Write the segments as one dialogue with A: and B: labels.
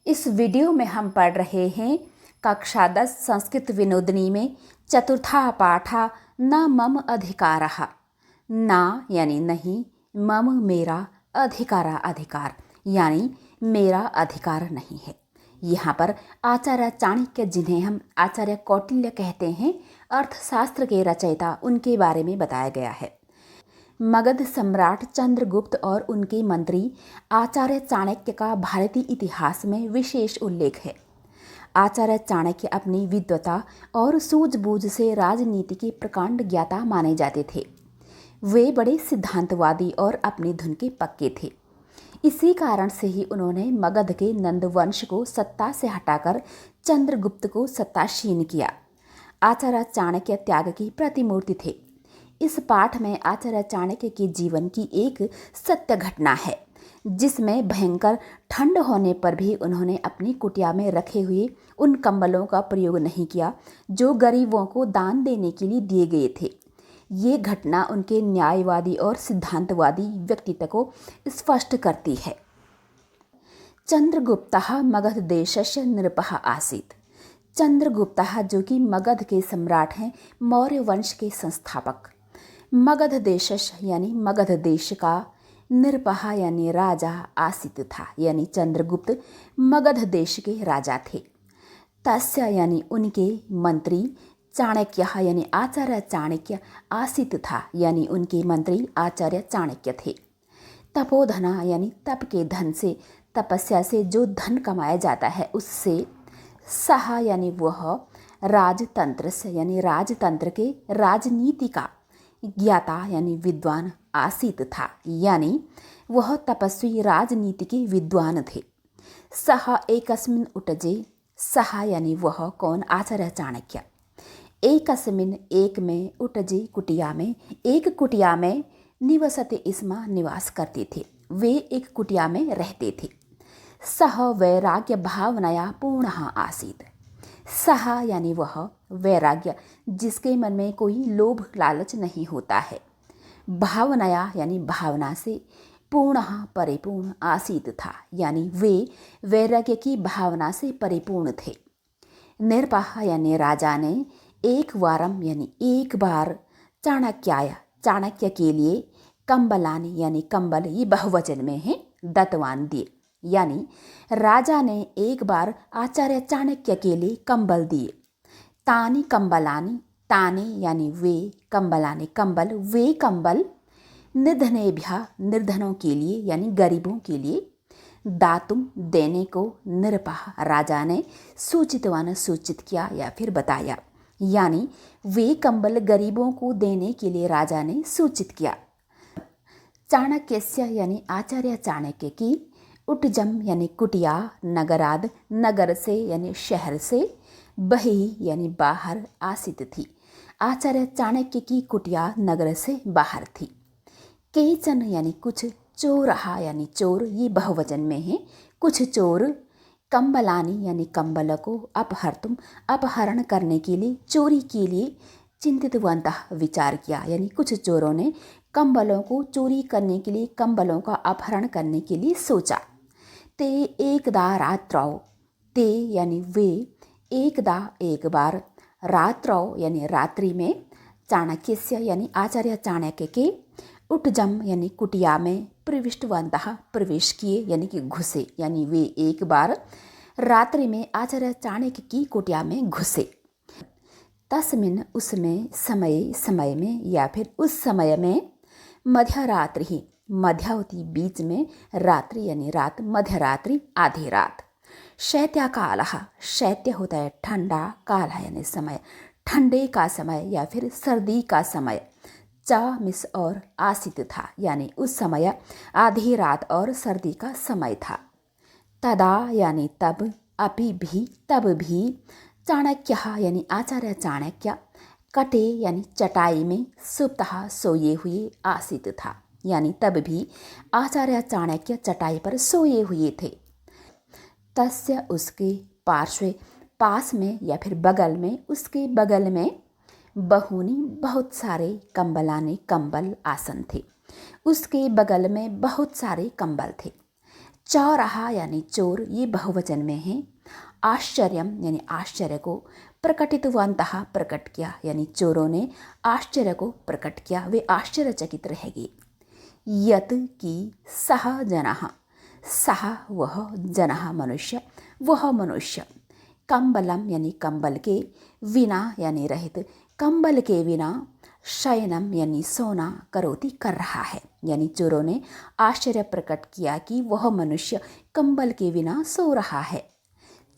A: इस वीडियो में हम पढ़ रहे हैं कक्षा 10 संस्कृत विनोदनी में चतुर्था पाठा न मम अधिकारः। ना यानी नहीं, मम मेरा, अधिकारा अधिकार यानी मेरा अधिकार नहीं है। यहाँ पर आचार्य चाणक्य, जिन्हें हम आचार्य कौटिल्य कहते हैं, अर्थशास्त्र के रचयिता, उनके बारे में बताया गया है। मगध सम्राट चंद्रगुप्त और उनके मंत्री आचार्य चाणक्य का भारतीय इतिहास में विशेष उल्लेख है। आचार्य चाणक्य अपनी विद्वता और सूझबूझ से राजनीति के प्रकांड ज्ञाता माने जाते थे। वे बड़े सिद्धांतवादी और अपनी धुन के पक्के थे। इसी कारण से ही उन्होंने मगध के नंद वंश को सत्ता से हटाकर चंद्रगुप्त को सत्तासीन किया। आचार्य चाणक्य त्याग की प्रतिमूर्ति थे। इस पाठ में आचार्य चाणक्य के जीवन की एक सत्य घटना है, जिसमें भयंकर ठंड होने पर भी उन्होंने अपनी कुटिया में रखे हुए उन कंबलों का प्रयोग नहीं किया जो गरीबों को दान देने के लिए दिए गए थे। ये घटना उनके न्यायवादी और सिद्धांतवादी व्यक्तित्व को स्पष्ट करती है। चंद्रगुप्तः मगध देशस्य नृपः आसीत्। चंद्रगुप्तः, जो कि मगध के सम्राट हैं, मौर्य वंश के संस्थापक। मगध देशस्य यानी मगध देश का, नृपः यानी राजा, आसीत् था यानी चंद्रगुप्त मगध देश के राजा थे। तस्य यानी उनके मंत्री, चाणक्य यानी आचार्य चाणक्य, आसीत् था यानी उनके मंत्री आचार्य चाणक्य थे। तपोधना यानी तप के धन से, तपस्या से जो धन कमाया जाता है उससे, सह यानी वह, राजतंत्र से यानी राजतंत्र के, राजनीति का, ज्ञाता यानी विद्वान, आसीत् था यानी वह तपस्वी राजनीति के विद्वान थे। सह एकस्मिन् उटजे, सह यानी वह कौन, आचार्य चाणक्य। एकस्मिन् एक में, उटजे कुटिया में, एक कुटिया में, निवसते स्म निवास करते थे, वे एक कुटिया में रहते थे। सह वैराग्य भावनाया पूर्णः आसीत्। सह यानी वह, वैराग्य जिसके मन में कोई लोभ लालच नहीं होता है, भावनाया यानी भावना से, पूर्णः परिपूर्ण, आसीत् था यानी वे वैराग्य की भावना से परिपूर्ण थे। नृपः यानी राजा ने, एक वारम यानी एक बार, चाणक्याय चाणक्य के लिए, कंबलानी यानी कंबल, ये बहुवचन में है, दत्तवान दिए यानी राजा ने एक बार आचार्य चाणक्य के लिए कंबल दिए। तानी कंबलानी, ताने यानी वे, कंबलानी कंबल, वे कंबल, निर्धनेभ्यः निर्धनों के लिए यानी गरीबों के लिए, दातुम देने को, नृपः राजा ने, सूचितवान सूचित किया या फिर बताया यानी वे कंबल गरीबों को देने के लिए राजा ने सूचित किया। चाणक्यस्य यानी आचार्य चाणक्य की, उटजम यानी कुटिया, नगराद नगर से यानी शहर से, बही यानी बाहर, आसित थी। आचार्य चाणक्य की कुटिया नगर से बाहर थी। केचन यानी कुछ, चोरहा यानी चोर, ये बहुवचन में है, कुछ चोर, कंबलानी यानी कंबल को, अपहर्तुम अपहरण करने के लिए, चोरी के लिए, चिंतितवन्तः विचार किया यानी कुछ चोरों ने कंबलों को चोरी करने के लिए, कंबलों का अपहरण करने के लिए सोचा। ते एकदा रात्रौ, ते यानी वे, एकदा एक बार, रात्रौ यानी रात्रि में, चाणक्यस्य यानी आचार्य चाणक्य के, उटजम यानी कुटिया में, प्रविष्टवन्तः प्रवेश किए यानी कि घुसे, यानी वे एक बार रात्रि में आचार्य चाणक्य की कुटिया में घुसे। तस्मिन् उसमें, समय समय में या फिर उस समय में, मध्यरात्रि ही, मध्य होती बीच में, रात्रि यानी रात, मध्यरात्रि आधी रात। शैत्यकालः, शैत्य होता है ठंडा, काल यानी समय, ठंडे का समय या फिर सर्दी का समय। चा मिस और आसित था यानी उस समय, आधी रात और सर्दी का समय था। तदा यानी तब, अपि भी तब भी, चाणक्य यानी आचार्य चाणक्य, कटे यानी चटाई में, सुप्तः सोए हुए, आसित था यानी तब भी आचार्य चाणक्य चटाई पर सोए हुए थे। तस्य उसके, पार्श्वे पास में या फिर बगल में, उसके बगल में, बहुनी बहुत सारे, कंबलाने कंबल, आसन थे, उसके बगल में बहुत सारे कंबल थे। चौराहा यानी चोर, ये बहुवचन में है। आश्चर्यम यानी आश्चर्य को, प्रकटितवन्तः प्रकट किया, यानी चोरों ने आश्चर्य को प्रकट किया, वे आश्चर्यचकित रह गए। यत की सह जनः, सह वह, जनः मनुष्य, वह मनुष्य, कंबलम यानी कंबल के, विना यानी रहित, कंबल के बिना, शयनम यानी सोना, करोति कर रहा है, यानी चोरों ने आश्चर्य प्रकट किया कि वह मनुष्य कंबल के बिना सो रहा है।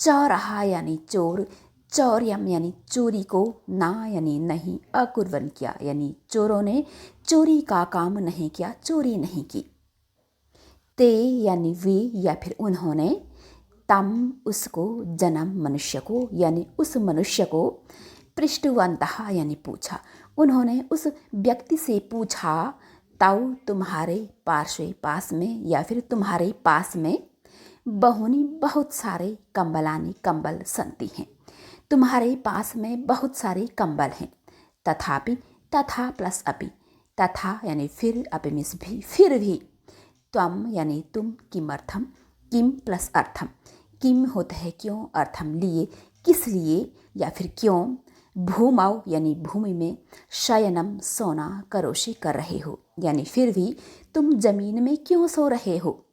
A: चौराहा यानी चोर, चौर्यम यानी चोरी को, ना यानी नहीं, अकुर्वन किया, यानी चोरों ने चोरी का काम नहीं किया, चोरी नहीं की। ते यानी वे या फिर उन्होंने, तम उसको, जन्म मनुष्य को, यानी उस मनुष्य को, पृष्ठवन्तः यानी पूछा, उन्होंने उस व्यक्ति से पूछा, ताऊ तुम्हारे पार्श्वे पास में, या फिर तुम्हारे पास में, बहुनी बहुत सारे, कंबलानी कंबल संति हैं, तुम्हारे पास में बहुत सारे कंबल हैं। तथापि, तथा प्लस अपि, तथा यानी फिर, अपि मीन्स भी, फिर भी, त्वम यानी तुम, किमर्थम, किम प्लस अर्थम, किम होता है क्यों, अर्थम लिए, किस लिए या फिर क्यों, भूमाओ यानी भूमि में, शयनम सोना, करोशी कर रहे हो, यानी फिर भी तुम जमीन में क्यों सो रहे हो।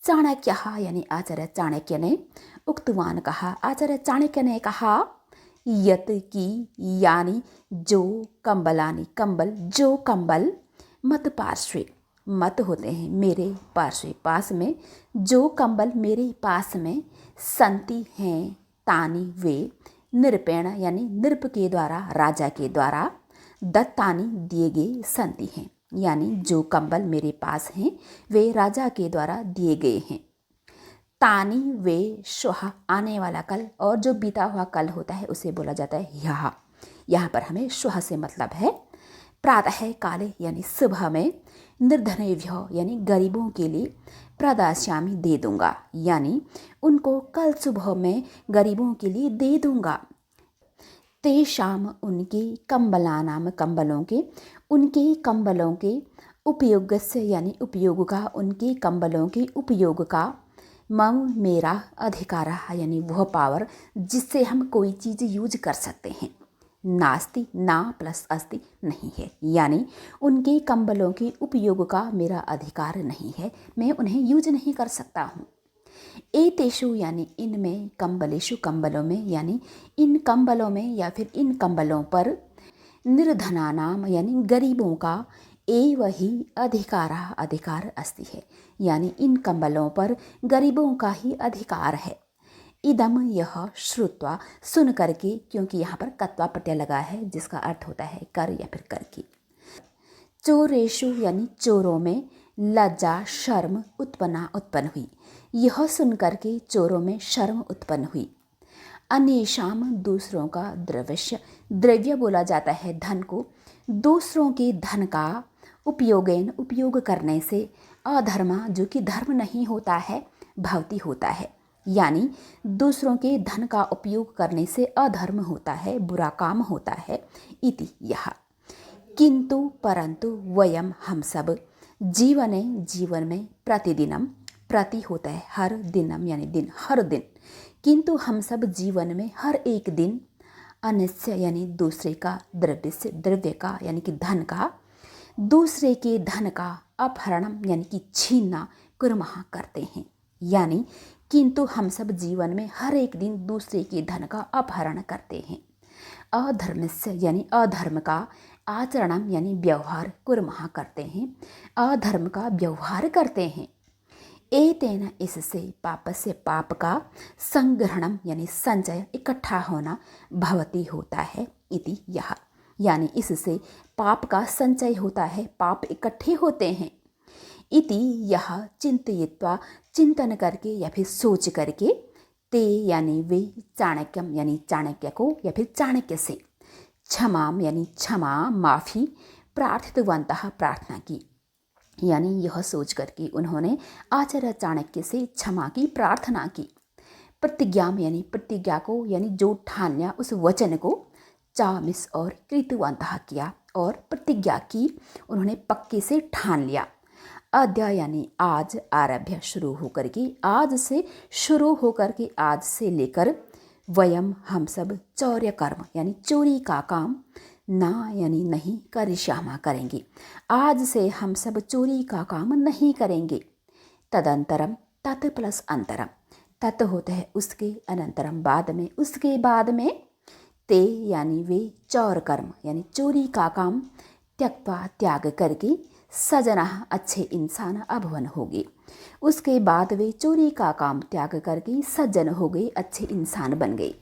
A: चाणक्य यानी आचार्य चाणक्य ने, उक्तवान कहा, आचार्य चाणक्य ने कहा, यत की यानी जो, कंबलानी कंबल, जो कंबल, मत पार्श्वे, मत होते हैं मेरे, पार्श्वे पास में, जो कंबल मेरे पास में, संति हैं, तानी वे, निरपेण यानी निरप के द्वारा, राजा के द्वारा, दत्तानी दिए गए, संति हैं, यानी जो कंबल मेरे पास हैं वे राजा के द्वारा दिए गए हैं। तानी वे श्वः आने वाला कल, और जो बीता हुआ कल होता है उसे बोला जाता है यह। यहाँ पर हमें श्वः से मतलब है प्रातः काले यानी सुबह में, निर्धनेभ्यो यानी गरीबों के लिए, प्रदास्यामि दे दूंगा, यानी उनको कल सुबह में गरीबों के लिए दे दूंगा। तेषाम उनके, कंबलानाम कंबलों के, उनके कंबलों के, उपयोग से यानी उपयोग का, उनके कंबलों के उपयोग का, मम मेरा, अधिकार यानी वह पावर जिससे हम कोई चीज़ यूज कर सकते हैं। नास्ति, ना प्लस अस्ति नहीं है, यानी उनके कंबलों के उपयोग का मेरा अधिकार नहीं है, मैं उन्हें यूज नहीं कर सकता हूँ। एतेषु यानी इनमें, कंबलेषु कंबलों में, यानी इन कंबलों में या फिर इन कंबलों पर, निर्धनानाम यानी गरीबों का, एव ही अधिकार, अधिकार अस्ति है, यानी इन कंबलों पर गरीबों का ही अधिकार है। इदम यह, श्रुत्वा सुन करके, क्योंकि यहाँ पर कत्वा प्रत्यय लगा है जिसका अर्थ होता है कर या फिर कर की। चोरेशु यानी चोरों में, लज्जा शर्म उत्पन्न हुई, यह सुन करके चोरों में शर्म उत्पन्न हुई। अन्येषाम दूसरों का, द्रव्यस्य द्रव्य बोला जाता है धन को, दूसरों के धन का, उपयोगेन उपयोग करने से, अधर्मा जो कि धर्म नहीं होता है, भवती होता है, यानी दूसरों के धन का उपयोग करने से अधर्म होता है, बुरा काम होता है। इति यह, किंतु परंतु, वयम हम सब, जीवने जीवन में, प्रतिदिनम, प्रति होता है हर, दिनम यानी दिन, हर दिन, किंतु हम सब जीवन में हर एक दिन, अन्य यानी दूसरे का, द्रव्य से द्रव्य का यानी कि धन का, दूसरे के धन का, अपहरणम यानी कि छीनना, कुर्मः करते हैं, यानी किंतु हम सब जीवन में हर एक दिन दूसरे के धन का अपहरण करते हैं। अधर्मस्य यानी अधर्म का, आचरणम यानी व्यवहार, कुर्मः करते हैं, अधर्म का व्यवहार करते हैं। एतेन इससे, पापस्य पाप का, संग्रहणम यानी संचय, इकट्ठा होना, भवती होता है, इति यह, यानी इससे पाप का संचय होता है, पाप इकट्ठे होते हैं। इति यह, चिंतयित्वा चिंतन करके या फिर सोच करके, ते यानी वे, चाणक्यम यानी चाणक्य को या फिर चाणक्य से, क्षमाम यानी क्षमा, माफ़ी, प्रार्थितवन्तः प्रार्थना की, यानी यह सोच करके उन्होंने आचार्य चाणक्य से क्षमा की प्रार्थना की। प्रतिज्ञाम यानी प्रतिज्ञा को, यानी जो ठान लिया उस वचन को, चामिस और कृतवन्तः किया, और प्रतिज्ञा की, उन्होंने पक्के से ठान लिया। अद्य यानी आज, आरभ्य शुरू होकर के, आज से शुरू होकर के, आज से लेकर, वयम हम सब, चौर्य कर्म यानी चोरी का काम, ना यानी नहीं, करिष्यामा करेंगे। आज से हम सब चोरी का काम नहीं करेंगे। तदंतरम, तत् प्लस अंतरम, तत् होता है उसके, अनंतरम बाद में, उसके बाद में, ते यानी वे, चौर कर्म यानी चोरी का काम, त्यक्त्वा त्याग करके, सजना अच्छे इंसान अभवन हो गए। उसके बाद वे चोरी का काम त्याग करके सज्जन हो गए, अच्छे इंसान बन गए।